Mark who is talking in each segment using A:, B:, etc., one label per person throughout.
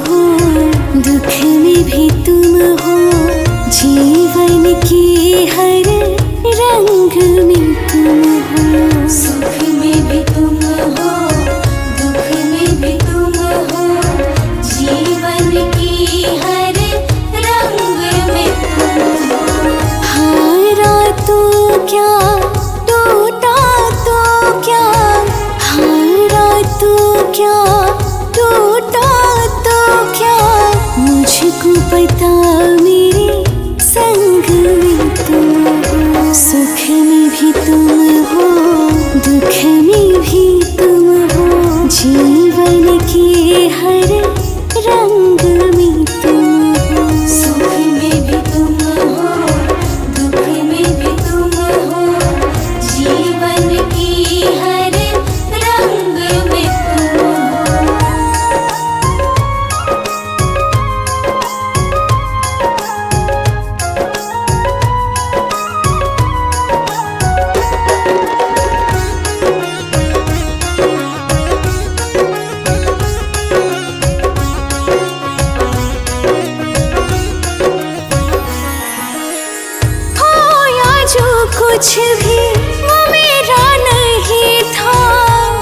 A: हो, दुख में भी तुम हो, जीवन के हर रंग में तुम हो।
B: सुख में भी तुम हो, दुख में भी तुम हो, जीवन की हर रंग में तुम हो।
A: हारा तो क्या, टूटा तो क्या, हारा तो क्या, टूटा तो क्या, मुझको पता मेरे संग में तुम हो। सुख में भी तुम हो, दुख में भी तुम हो, जीवन के हर रंग में तुम हो।
B: सुख में भी तुम हो, दुख में भी तुम हो, जीवन की हर रंग में तुम हो।
A: कुछ भी वो मेरा नहीं था,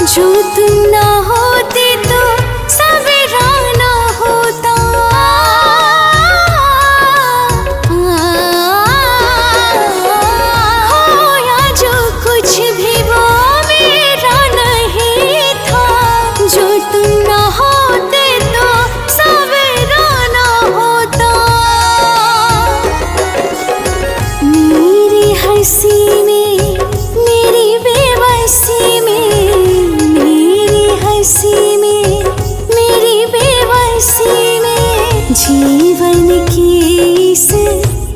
A: जो तुम ना होते तो सवेरा ना होता। खोया जो कुछ भी वो मेरा नहीं था, जो तुम ना होते तो सवेरा ना होता। मेरी हंसी में, मेरी बेबसी में, मेरी हंसी में, मेरी बेबसी में, जीवन के इस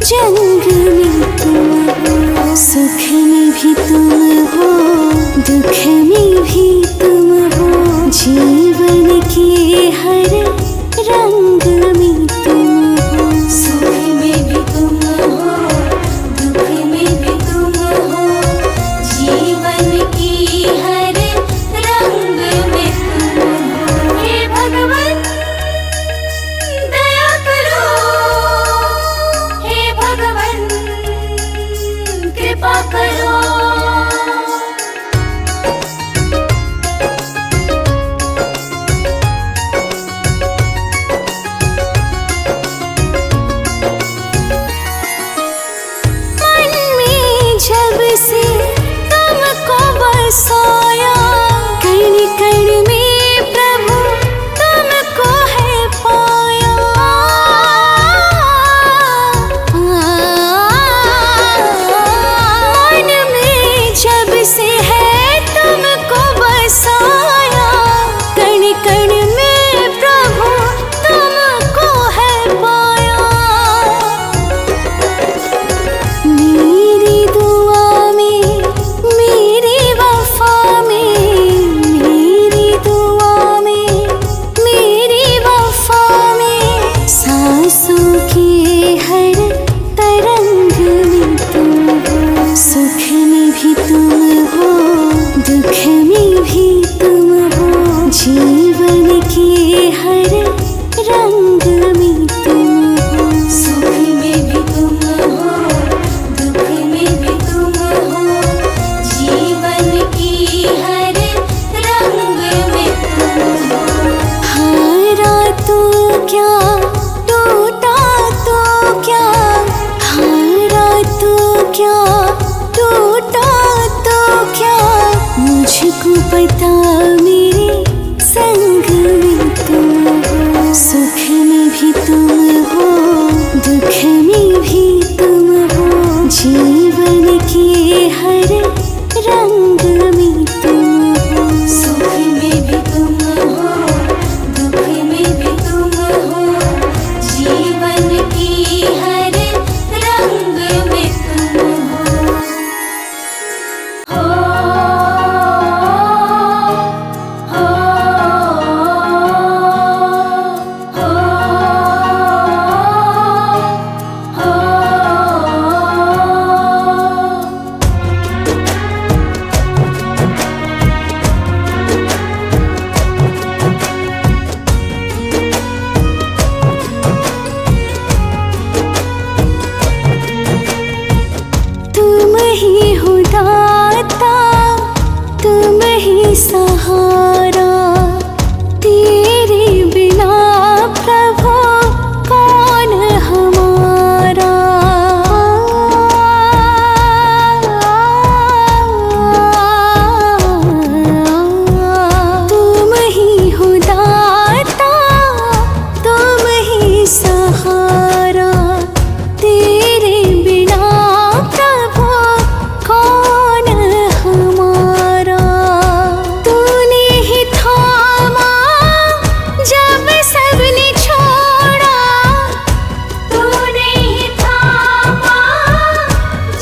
A: जंग में तुम हो। सुख में भी तुम हो, दुख में भी तुम हो, जीवन के हर रंग में तुम हो।
B: सुख में भी तुम हो, दुख में भी तुम हो, जीवन की हर रंग में तुम हो। हे भगवन दया करो, हे भगवन कृपा करो।
A: मन में जब से तुमको बसाया, कण कण में प्रभु तुमको है पाया। मन में जब से है तुमको बसाया, कण कण में प्रभु तुमको है पाया। मेरी दुआ में, मेरी वफा में, मेरी दुआ में, मेरी वफा में, सांसों के हर तरंग में तुम हो। सुख में भी तुम हो, दुख में भी तुम हो, जीवन के हर रंग में तुम हो।
B: सुख में भी तुम हो, दुख में भी तुम हो, जीवन की हर रंग में तुम हो।
A: हारा तो क्या, टूटा तो क्या, हारा तो क्या, टूटा तो क्या, मुझको पता मेरे संग में तुम हो। सुख में भी तुम हो, दुख में भी तुम हो, जीवन के हर रंग में तुम हो।
B: सुख में भी तुम हो, दुख में भी तुम हो, जीवन की हर रंग में तुम हो। हो हो हो।
A: ही सहारा, तेरे बिना प्रभु कौन हमारा। तुम ही हो दाता, तुम ही सहारा, तेरे बिना प्रभु कौन हमारा। तूने ही थामा जब सबने छोड़ा, तूने ही थामा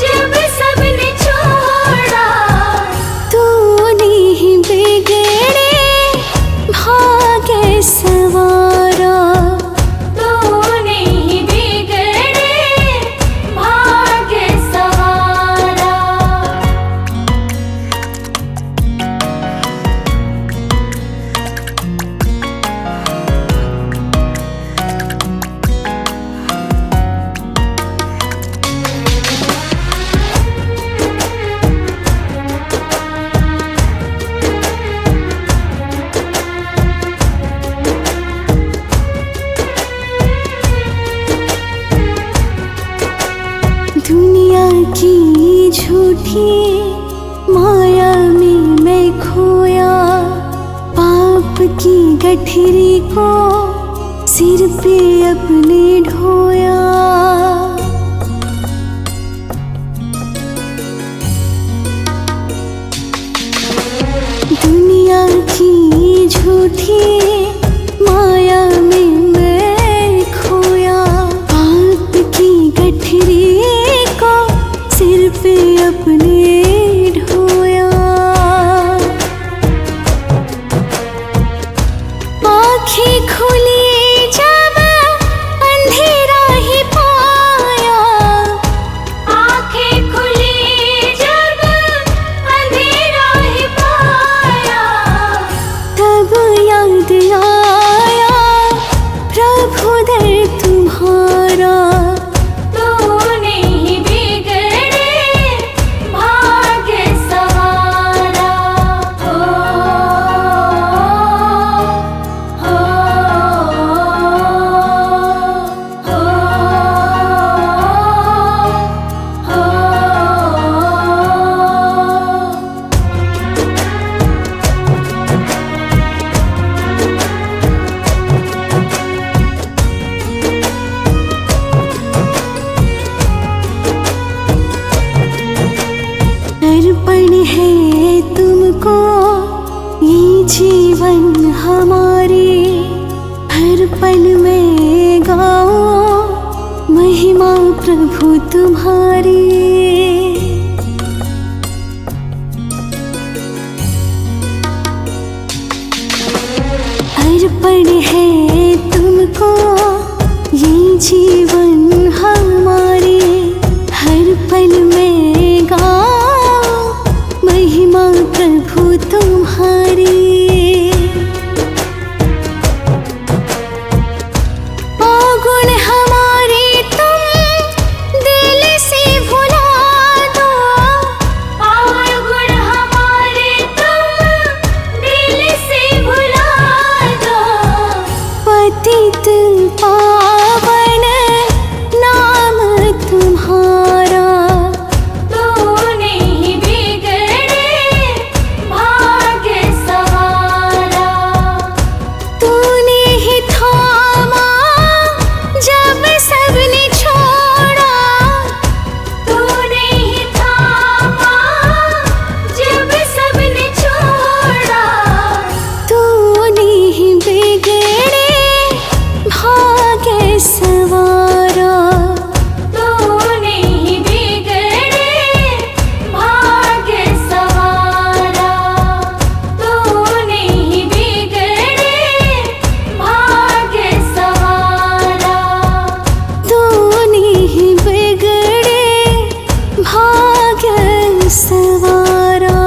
A: जब सबने छोड़ा। तूने ही बिगड़े भाग्य सवारा, तूने ही बिगड़े भाग्य सवारा। दुनिया की झूठी माया में मैं खोया, पाप की गठरी को सिर पे अपने ढोया। दुनिया की झूठी माया में मैं खोया, पाप की गठरी को सिर पे अपने ढोया। आँखें खुली जब अंधेरा ही पाया, आँखें खुली जब अंधेरा ही पाया। तब याद आया प्रभु दर तुम्हारा, तूने ही बिगड़े भाग्य सवारा। हो हो अर्पण है तुमको ये जीवन हमारे, हर पल में गाओ महिमा प्रभु तुम्हारी। अर्पण है तुमको ये जीवन हमारे, हर पल में गाओ महिमा प्रभु तुम्हारी। गुण हमारे तुम दिल से भुला दो, और गुण हमारे तुम दिल से भुला दो। पतित पावन नाम तुम्हारा, तूने ही बिगड़े भाग्य सवारा। तूने ही थामा जब सबने छोड़ा, तूने ही थामा जब सबने छोड़ा। तूने ही बिगड़े भाग्य सवारा, तूने ही बिगड़े भाग्य सवारा। तूने ही बिगड़े भाग्य सवारा, तूने ही बिगड़े भाग्य सवारा।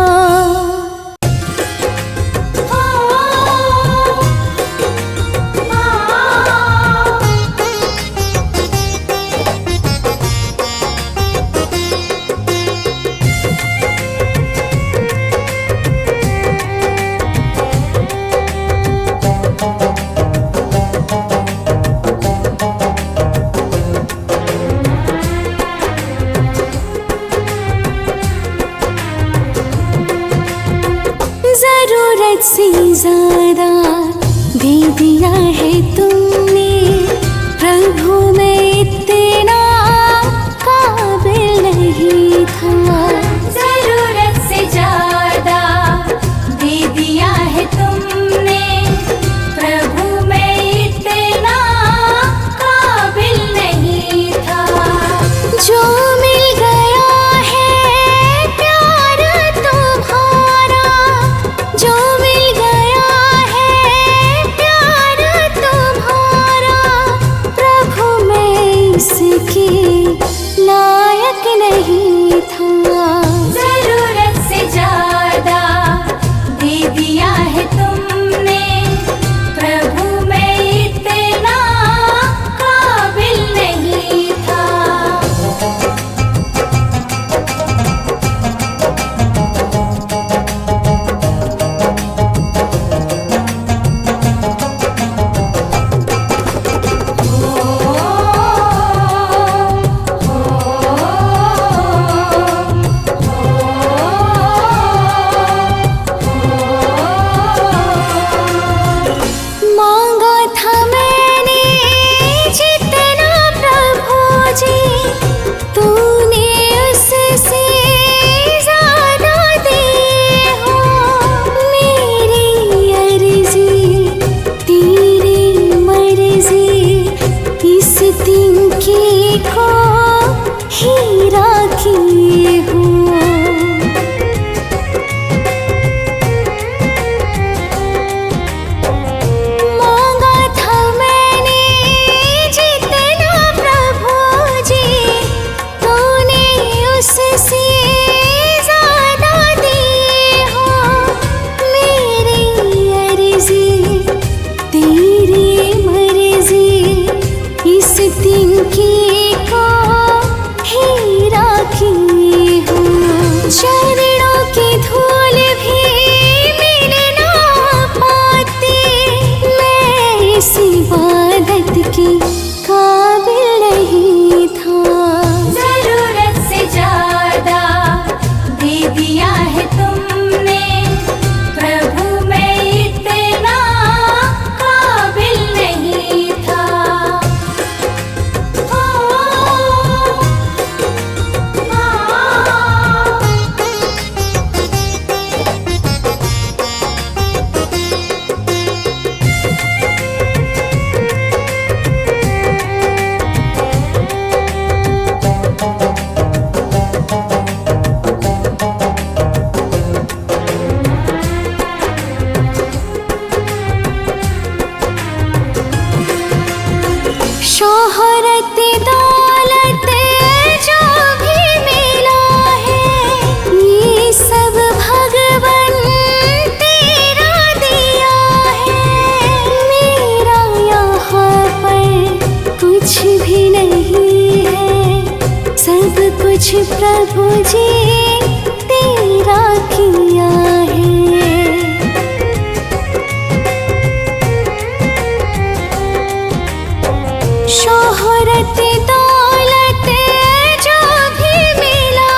A: मुझसे ज्यादा दे दिया है तुमने प्रभु, मैं इतना काबिल नहीं था।
B: जरूरत से ज्यादा दे दिया है तुमने प्रभु, मैं इतना काबिल नहीं था।
A: जो मिल गया है प्यार तुम्हारा, जो मिल गया है प्यार तुम्हारा, प्रभु मैं इसके लायक नहीं था।
B: जरूरत से ज्यादा दे दिया है तुमने प्रभु, मैं इतना काबिल नहीं था।
A: मांगा था मैंने जितना प्रभु जी, तूने उससे ज्यादा दिए हो। मेरी अर्जी तेरी मर्जी, इस तिनके को हीरा किए हो। मांगा था मैंने जितना प्रभु जी, तूने उससे ज्यादा दिए हो। मेरी अर्जी तेरी मर्जी, इस तिनके को हीरा किए हो। चरणों की धूल भी मिल ना पाती, मैं इस इबादत की काबिल नहीं था।
B: जरूरत से ज्यादा दे दिया है तुमने प्रभु, मैं इतना काबिल नहीं था।
A: शोहरत दौलत जो भी मिला है, ये सब भगवन तेरा दिया है। मेरा यहाँ पर कुछ भी नहीं है, सब कुछ प्रभु जी तेरा किया है। शोहरत दौलत जो भी मिला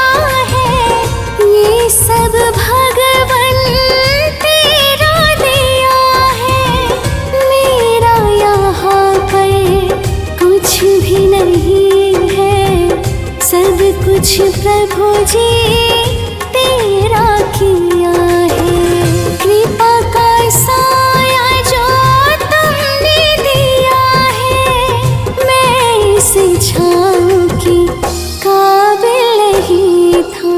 A: है, ये सब भगवन तेरा दिया है। मेरा यहाँ पर कुछ भी नहीं है, सब कुछ प्रभु जी तेरा किया है। कृपा का साया जो तुमने दिया है, मैं इस छाँव की काबिल नहीं था।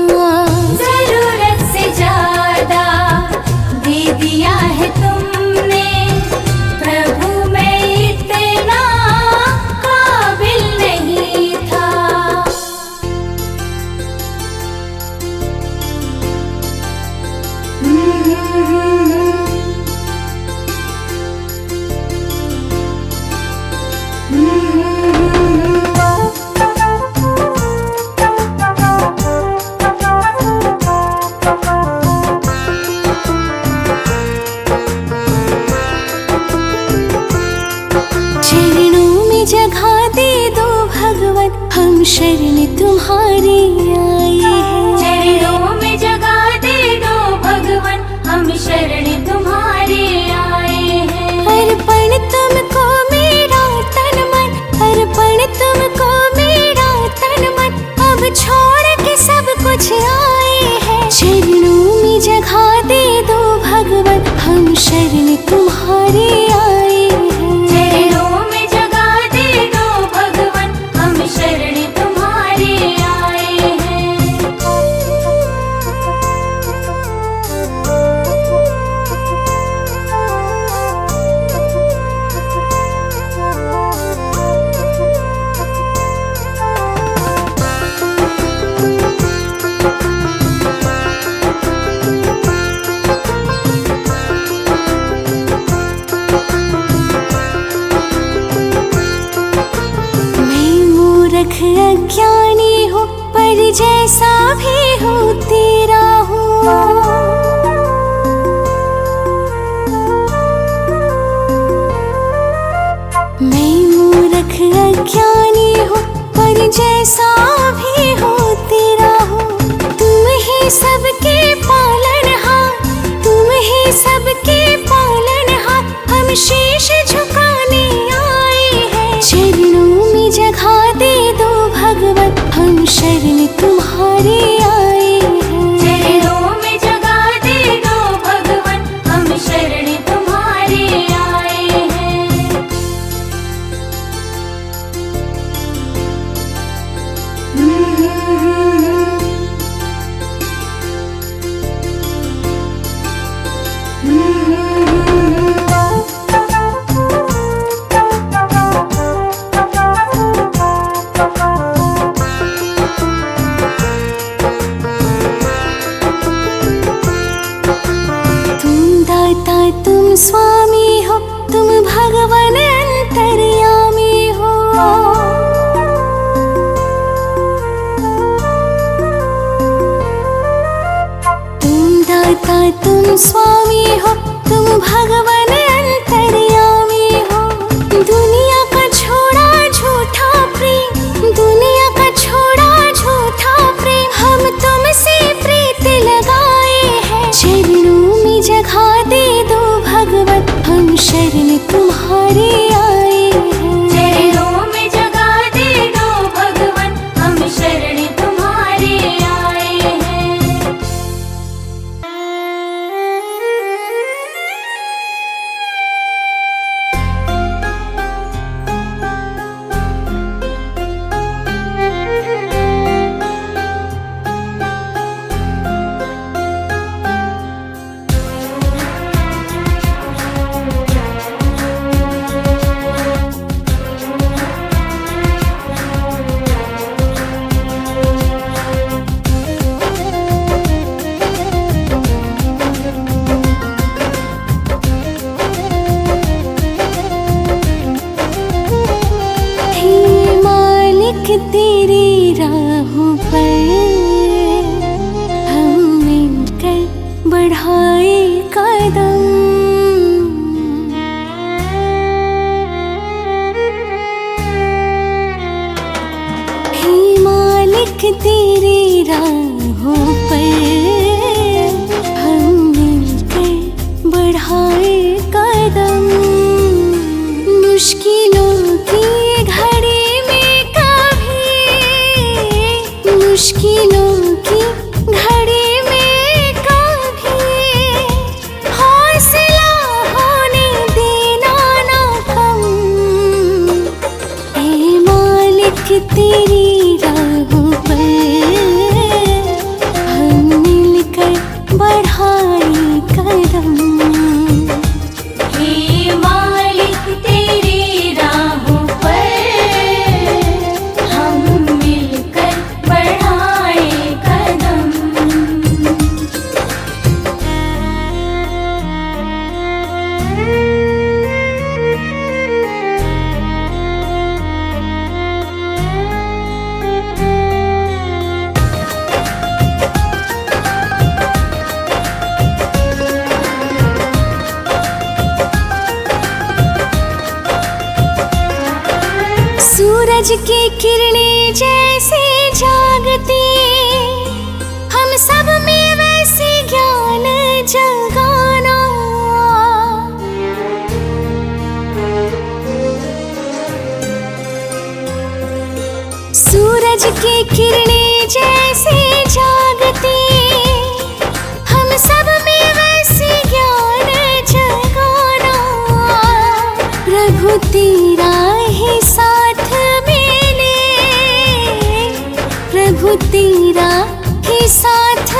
B: जरूरत से ज्यादा दे दिया है तुमने प्रभु, मैं इतना काबिल नहीं था।
A: ऐसा भी होते रहो। तुम ही सबके पालनहार, तुम ही सबके पालनहार, हम शीश झुकाने आए हैं। चरणों में जगह दे दो भगवन, हम शरण तुम्हारे आए हैं।
B: चरणों में जगह दे दो भगवन, हम शरण तुम्हारे आए हैं।
A: तुम दाता तुम स्वामी हो, तुम भगवान अंतर्यामी हो। तुम दाता तुम स्वामी हो, तुम भगवान अंतर्यामी हो। दुनिया का छोड़ा झूठा प्रेम, दुनिया का छोड़ा झूठा प्रेम, हम तुमसे प्रीत लगाए हैं। चरणों में जगह दे दो भगवन, हम शरण तुम्हारे आए हैं।
B: चरणों में जगह दे दो भगवन, हम शरण तुम्हारे आए हैं।
A: हे मालिक तेरी राहों पर हम मिलकर बढ़ाए कदम। हे मालिक तेरी राहों पर हम मिलकर बढ़ाए कदम। मुश्किलों की घड़ी में कभी, मुश्किलों की घड़ी में कभी हौसला होने देना ना कम। हे मालिक तेरी राहों पर हम मिलकर बढ़ाए कदम।
B: हे मालिक तेरी राहों पर हम मिलकर बढ़ाए कदम।
A: सूरज की किरणें जैसे जागती, हम सब में वैसे ज्ञान जगाना। सूरज की किरणें जैसे जागती, हम सब में वैसे ज्ञान जगाना। प्रभु तेरा ही साथ मिले, प्रभु तेरा ही साथ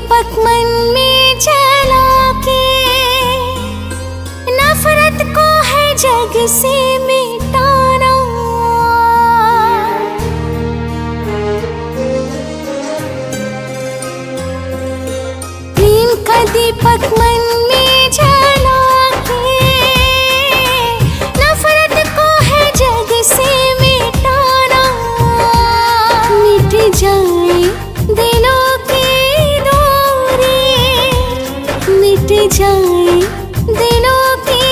A: दीपक मन में जला के नफरत को है जग से मिटाना। प्रेम का दीपक मन में जला के नफरत को है जग से मिटाना। मिट जाए दिलों की दूरी, मिट जाए दिलों की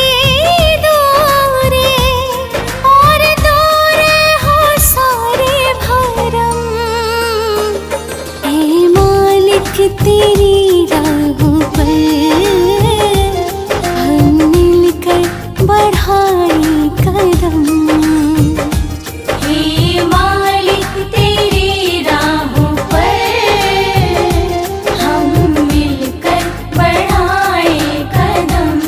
A: दूरी, और दूर हो सारे भरम। हे मालिक तेरी राहों पर हम मिलकर बढ़ाए कदम।
B: हे मालिक तेरी राहों पर हम मिलकर बढ़ाए कदम।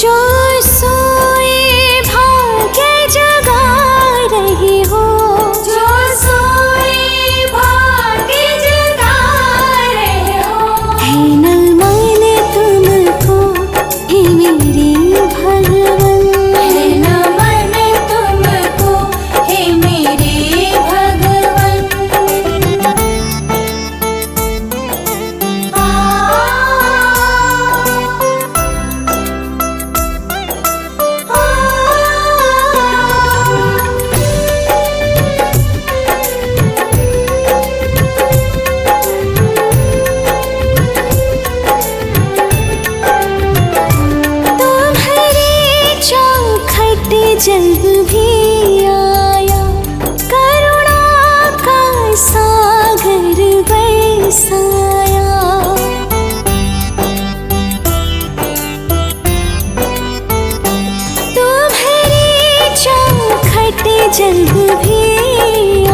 A: जो सोए भाग्य जगा रहे हो,
B: जो सोए भाग्य जगा रहे हो,
A: है न मन तुमको हे मेरे भगवन।
B: है न मन तुमको हे मेरे भगवन।
A: जब भी आया करुणा का सागर बरसाया। तुम्हारी चौखट जब भी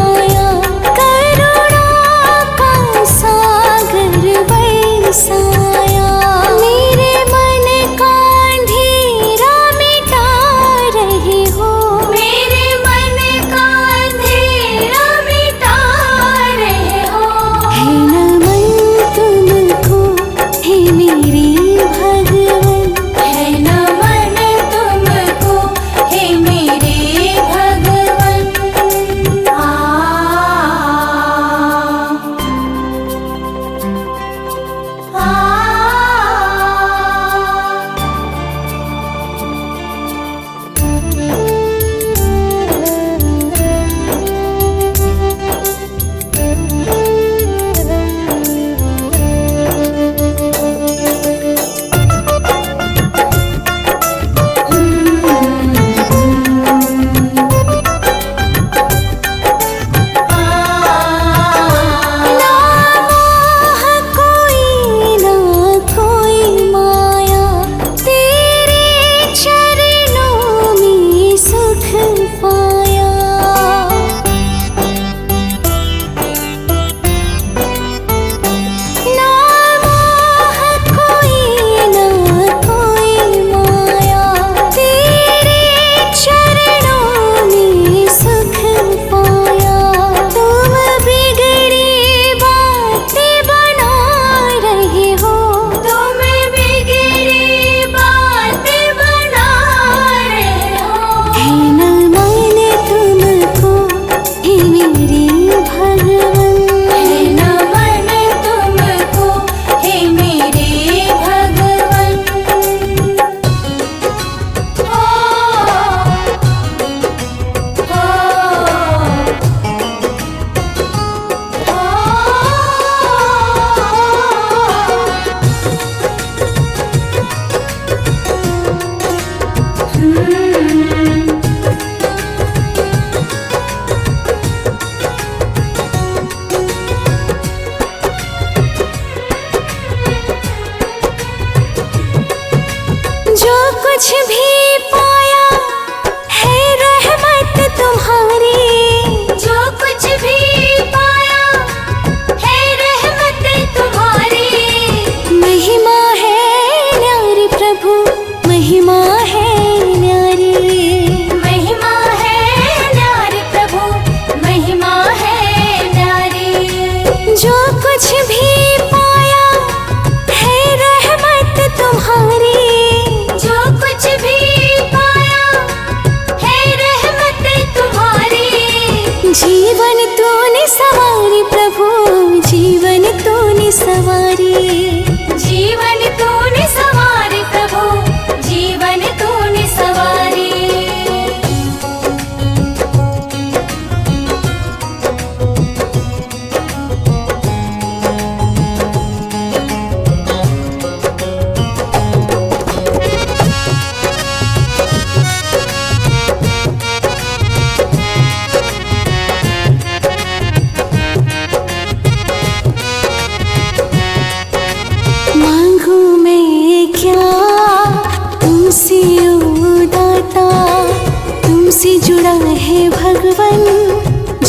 A: आया करुणा का सागर बरसाया। मेरे मन का अंधेरा मिटा रहे हो,
B: मेरे मन का अंधेरा मिटा रहे हो,
A: है न मन तुमको हे मेरे भगवन।
B: है न मन तुमको हे मेरे भगवन।
A: सवारी।
B: जीवन तूने सवारे प्रभु, जीवन तूने सवारे।
A: मांगू मैं क्या तुमसे ओ दाता, तुमसे जुड़ा है भगवन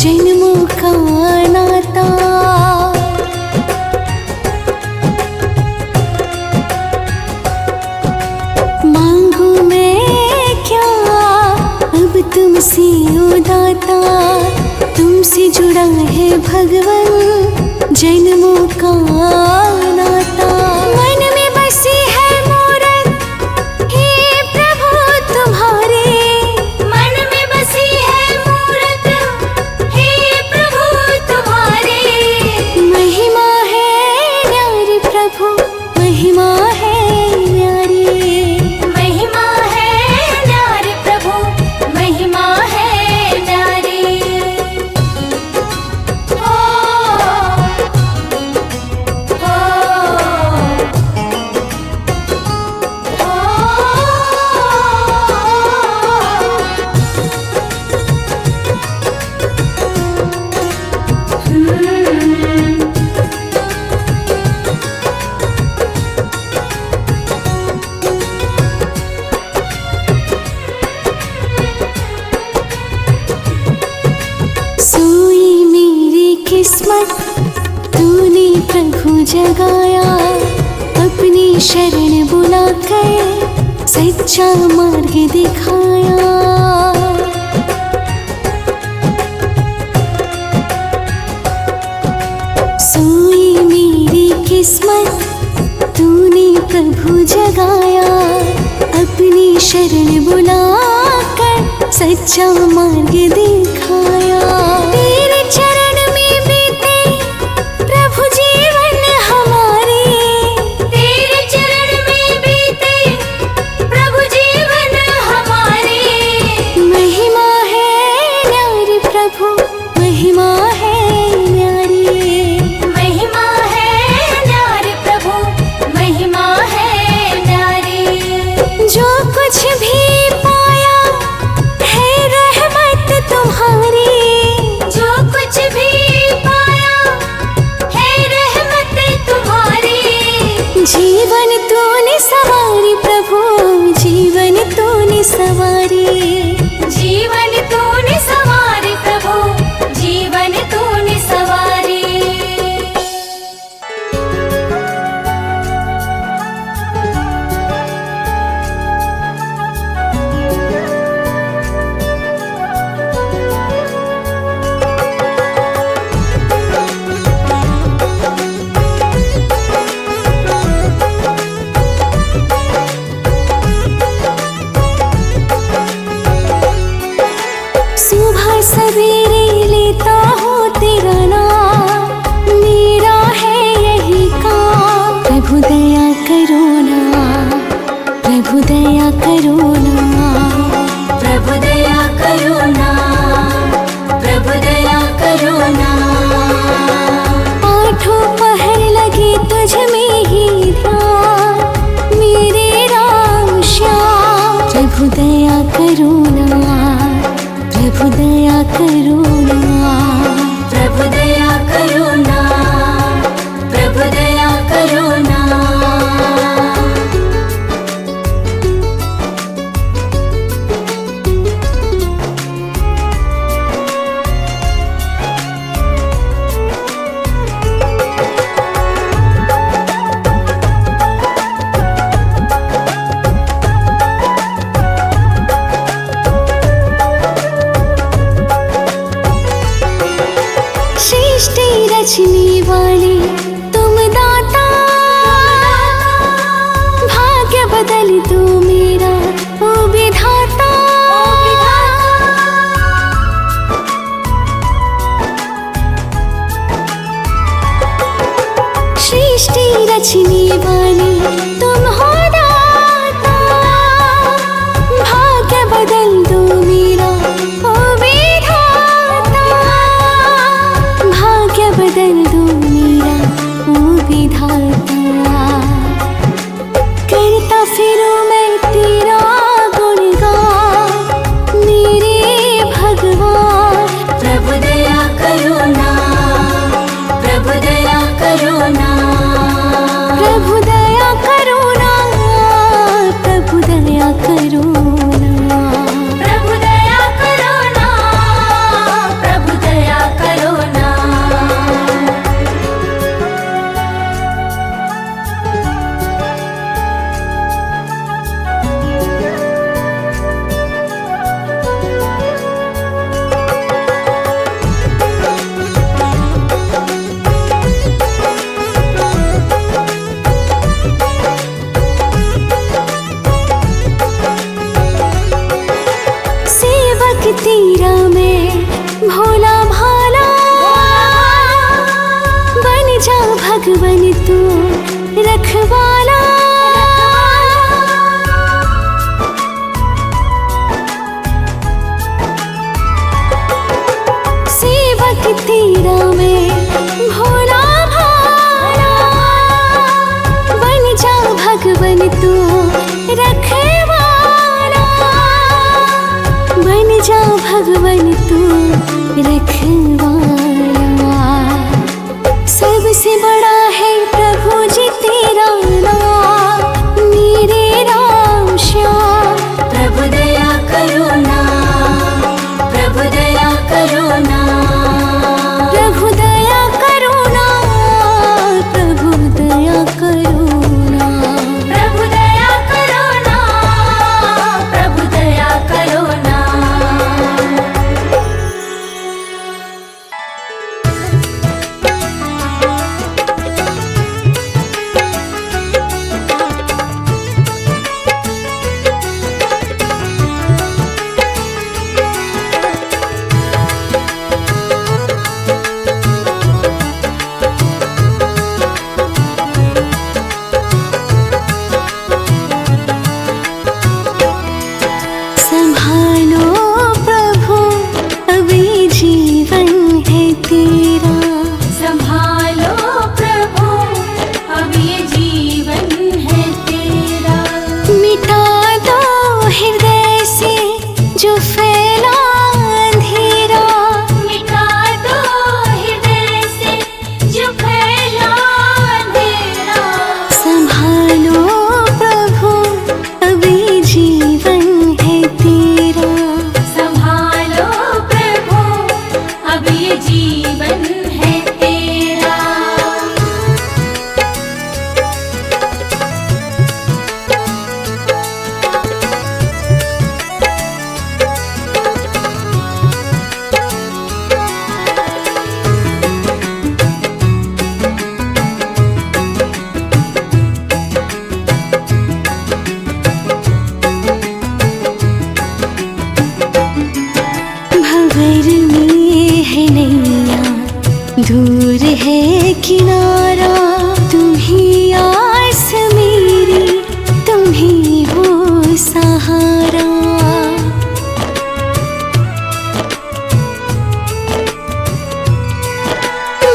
A: जन्मों का नाता। मांगू मैं क्या अब तुमसे ओ दाता, तुमसे जुड़ा है भगवन जन्मों का नाता। मन में बसी है मूरत हे प्रभु तुम्हारे,
B: मन में बसी है मूरत हे प्रभु तुम्हारे।
A: महिमा है न्यारी प्रभु, महिमा है न्यारी।
B: महिमा है न्यारी प्रभु, महिमा है न्यारी। ओ
A: सोई मेरी किस्मत तूने प्रभु जगाया, अपनी शरण बुलाकर सच्चा मार्ग दिखाया। सोई मेरी किस्मत तूने प्रभु जगाया, अपनी शरण बुलाकर सच्चा मार्ग दिखाया। तेरे चरण में बीते प्रभु जीवन हमारे,
B: तेरे चरण में बीते प्रभु जीवन हमारे।
A: महिमा है न्यारी प्रभु, महिमा है न्यारी।
B: महिमा है न्यारी प्रभु, महिमा है न्यारी।
A: जो कुछ भी पाया है रहमत तुम्हारी,
B: जो कुछ भी पाया है रहमत तुम्हारी।
A: जीवन तूने सवारी प्रभु, जीवन तूने सवारी।
B: जीवन तूने सवारे प्रभु, जीवन तूने सवारे।
A: सुबह सवेरे लेता हूँ तेरा नाम, मेरा है यही काम। प्रभु दया करो ना, प्रभु दया करो ना।
B: प्रभु दया करो ना, प्रभु दया करो ना।
A: आठों पहर लगे तुझ में ही ध्यान, मेरे राम श्याम। प्रभु दया करो ना, प्रभु दया करो ना।
B: प्रभु दया करो ना, प्रभु दया करो ना।
A: रचने वाले तुम दाता, भाग्य बदल दो मेरा ओ विधाता। तेरा मैं भोला भाला, बन जा भगवन तू रखवाला। सेवक तेरा मैं भोला भाला, बन जा भगवन तू रखवाला, बन जा भगवन तू रखवाला। सबसे बड़ा है प्रभु जी तेरा नाम, मेरे राम श्याम।
B: प्रभु दया करो ना, प्रभु दया करो ना,
A: प्रभु दया करो ना, प्रभु दया करो ना,
B: प्रभु दया करो ना, प्रभु दया करो ना।
A: संभालो प्रभु अभी जीवन है तेरा,
B: संभालो प्रभु अब ये जीवन है तेरा।
A: मिटा दो हृदय से जो फैला अंधेरा,
B: मिटा दो हृदय से जो फैला अंधेरा।
A: संभालो प्रभु अभी जीवन है तेरा,
B: संभालो प्रभु अब ये जीवन है तेरा।
A: भंवर में है नैया, दूर है किनारा, तुम ही आस मेरी, तुम ही हो सहारा।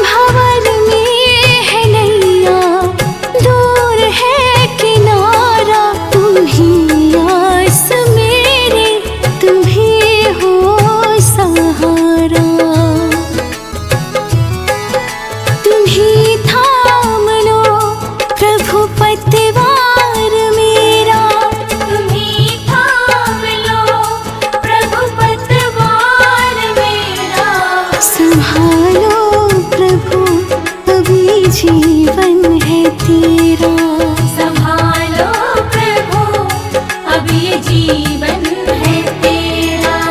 A: भंवर में है नैया, दूर है किनारा, तुम ही आस मेरी, तुम ही हो सहारा। तुम ही थाम लो प्रभु पतवार मेरा,
B: तुम ही थाम लो प्रभु पतवार मेरा।
A: संभालो प्रभु अभी जीवन है तेरा,
B: संभालो प्रभु अब ये जीवन है तेरा।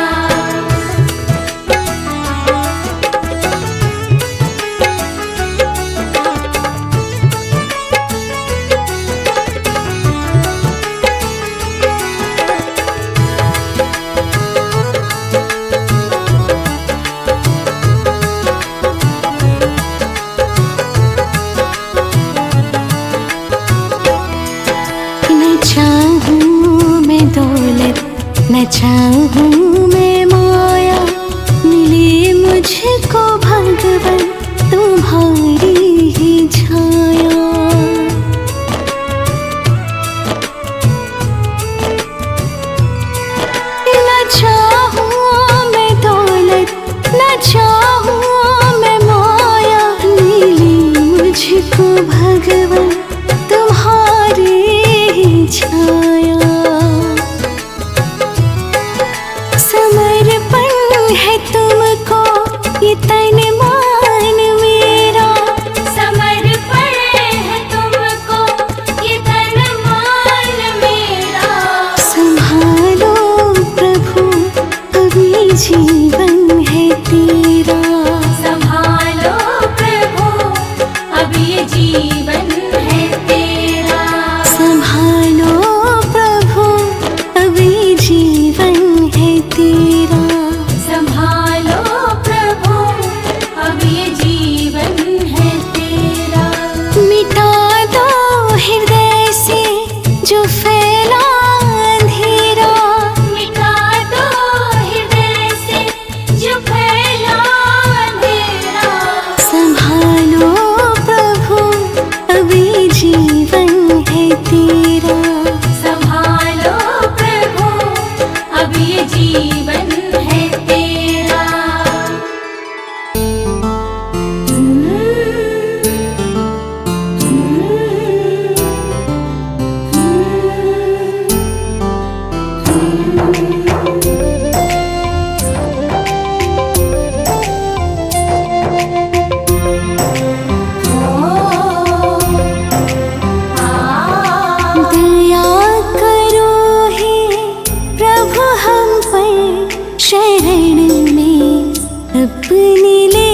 A: शरण में अपनी ले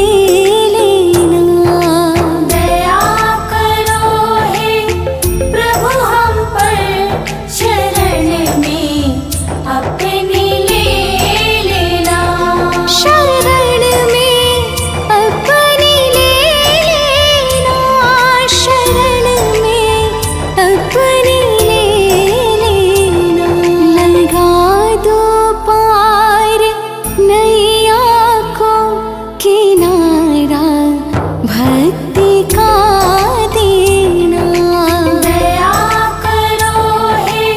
A: लेना।
B: दया करो हे प्रभु हम पर, शरण में अपनी ले लेना।
A: शरण में अपनी ले लेना, शरण में अपनी ले लेना। लगा दो पार नैया को किनारा भक्ति का देना।
B: दया करो हे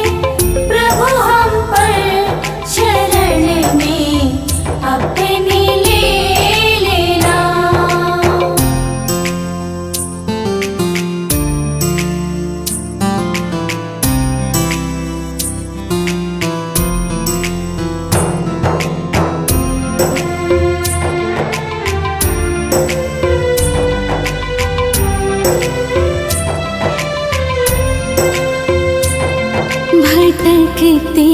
B: प्रभु हम पर, शरण में अपनी ले लेना।
A: भटकते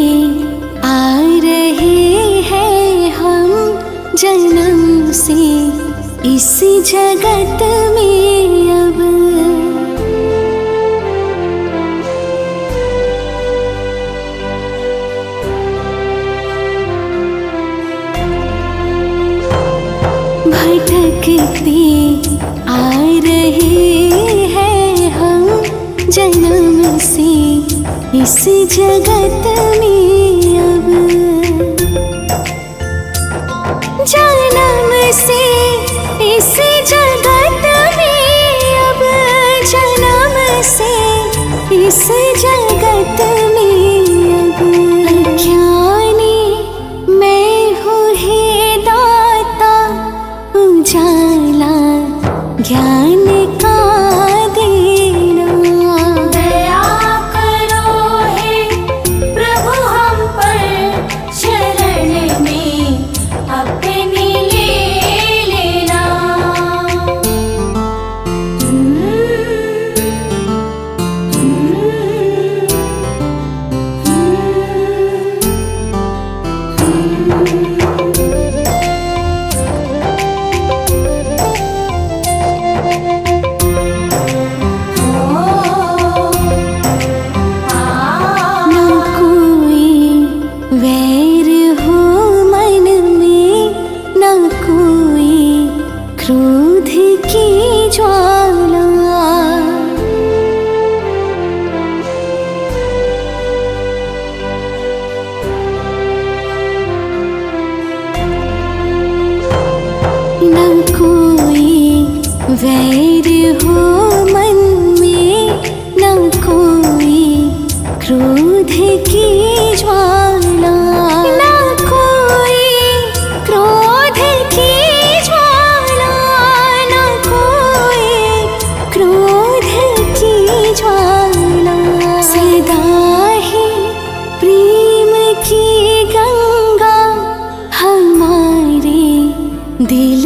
A: आ रहे हैं हम जन्म से इस जगत में अब। भटकते आ रहे हैं हम जन्म से इस जगत में अब। जन्म से इस जगत में अब, जन्म से इस जगत में अब। अज्ञानी मैं हूँ हे दाता, उजाला ज्ञान का देना।
B: दया करो हे प्रभु हम पर, शरण में अपनी ले लेना।
A: न कोई वैर हो मन में, न कोई क्रोध की ज्वाला। न कोई वैर हो मन में, न कोई क्रोध की ज्वाला। न कोई क्रोध की ज्वाला, न कोई क्रोध की ज्वाला। सदा ही प्रेम की गंगा हमारे दिल